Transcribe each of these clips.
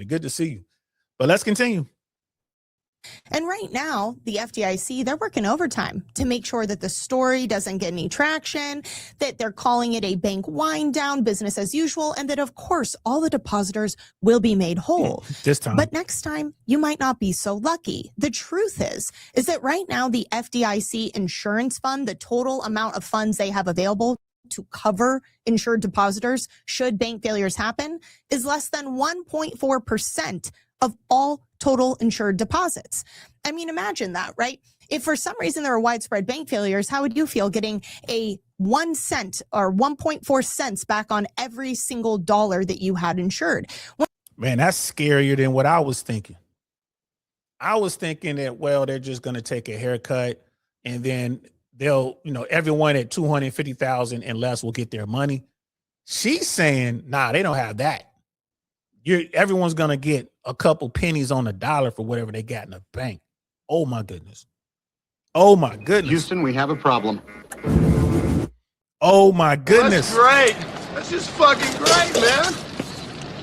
Good to see you. But let's continue. And right now, the FDIC, they're working overtime to make sure that the story doesn't get any traction, that they're calling it a bank wind down, business as usual, and that, of course, all the depositors will be made whole. This time. But next time, you might not be so lucky. The truth is that right now, the FDIC insurance fund, the total amount of funds they have available to cover insured depositors should bank failures happen, is less than 1.4% of all total insured deposits. I mean, imagine that, right? If for some reason there are widespread bank failures, how would you feel getting a 1 cent or 1.4 cents back on every single dollar that you had insured? Man, that's scarier than what I was thinking. I was thinking that, well, they're just going to take a haircut and then they'll, everyone at 250,000 and less will get their money. She's saying, nah, they don't have that. Everyone's going to get a couple pennies on the dollar for whatever they got in the bank. Oh, my goodness. Oh, my goodness. Houston, we have a problem. Oh, my goodness. Well, that's great. That's just fucking great, man.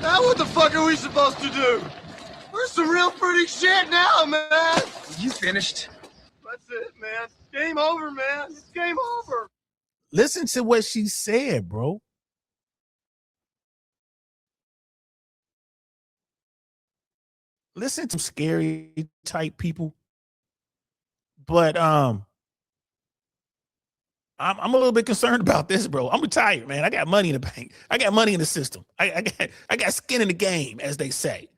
Now what the fuck are we supposed to do? We're some real pretty shit now, man. You finished? That's it, man. Game over, man. It's game over. Listen to what she said, bro. Listen to some scary type people. But I'm a little bit concerned about this, bro. I'm retired, man. I got money in the bank. I got money in the system. I got skin in the game, as they say.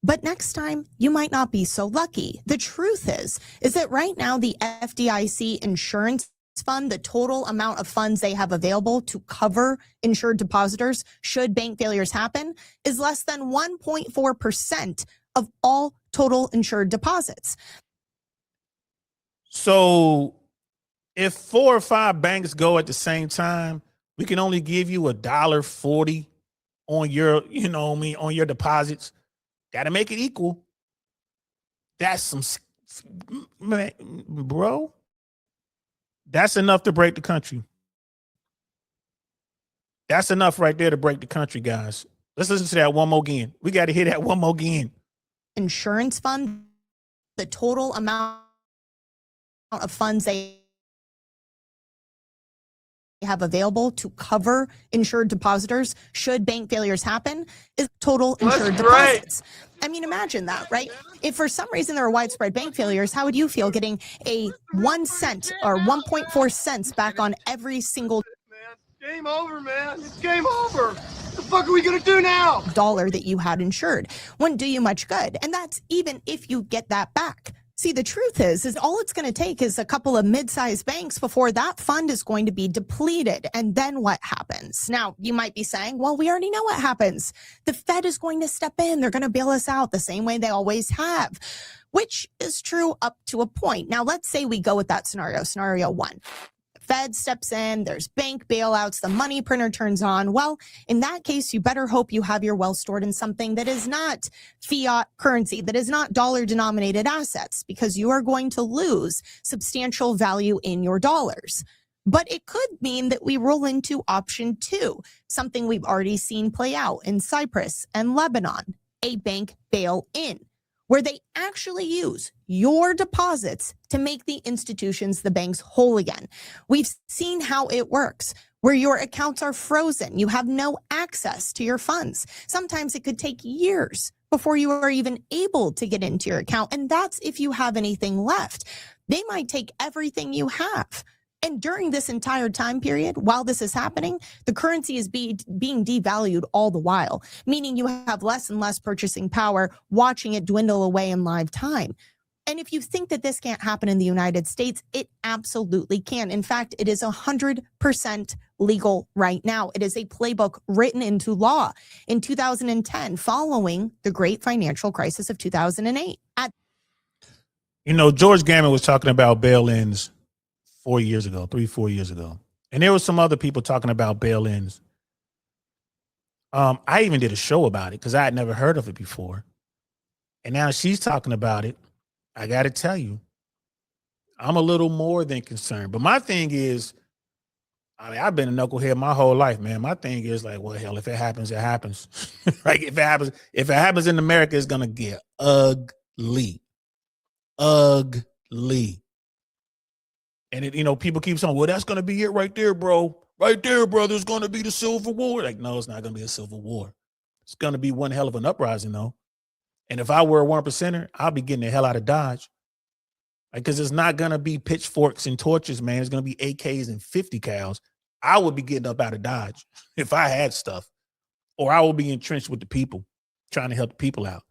But next time, you might not be so lucky. The truth is that right now, the FDIC insurance fund, the total amount of funds they have available to cover insured depositors should bank failures happen, is less than 1.4% of all total insured deposits. So if 4 or 5 banks go at the same time, we can only give you $1.40 on your, on your deposits. Got to make it equal. That's some, man, bro. That's enough to break the country. That's enough right there to break the country, guys. Let's listen to that one more again. We got to hear that one more again. Insurance fund, the total amount of funds they have available to cover insured depositors should bank failures happen, is total insured deposits. I mean, imagine that, right? If for some reason there are widespread bank failures, how would you feel getting a 1 cent or 1.4 cents back on every single Game over, man. It's game over. What the fuck are we gonna do now? dollar that you had insured? Wouldn't do you much good. And that's even if you get that back. See, the truth is all it's going to take is a couple of mid-sized banks before that fund is going to be depleted. And then what happens? Now, you might be saying, well, we already know what happens. The Fed is going to step in. They're going to bail us out the same way they always have, which is true up to a point. Now, let's say we go with that scenario 1. Fed steps in, there's bank bailouts, the money printer turns on. Well, in that case, you better hope you have your wealth stored in something that is not fiat currency, that is not dollar-denominated assets, because you are going to lose substantial value in your dollars. But it could mean that we roll into option 2, something we've already seen play out in Cyprus and Lebanon, a bank bail-in, where they actually use your deposits to make the institutions, the banks, whole again. We've seen how it works, where your accounts are frozen. You have no access to your funds. Sometimes it could take years before you are even able to get into your account. And that's if you have anything left. They might take everything you have. And during this entire time period, while this is happening, the currency is being devalued all the while, meaning you have less and less purchasing power, watching it dwindle away in live time. And if you think that this can't happen in the United States, it absolutely can. In fact, it is 100% legal right now. It is a playbook written into law in 2010, following the great financial crisis of 2008. George Gammon was talking about bail-ins 4 years ago, 3-4 years ago. And there were some other people talking about bail-ins. I even did a show about it because I had never heard of it before. And now she's talking about it. I got to tell you, I'm a little more than concerned. But my thing is, I mean, I've been a knucklehead my whole life, man. My thing is like, well, hell, if it happens, it happens. Like if it happens in America, it's gonna get ugly. Ugly. And it, people keep saying, well, that's gonna be it right there, bro. Right there, brother, it's gonna be the Civil War. Like, no, it's not gonna be a civil war. It's gonna be one hell of an uprising, though. And if I were a 1%er, I'll be getting the hell out of Dodge. Because it's not going to be pitchforks and torches, man. It's going to be AKs and 50 cals. I would be getting up out of Dodge if I had stuff. Or I would be entrenched with the people, trying to help the people out.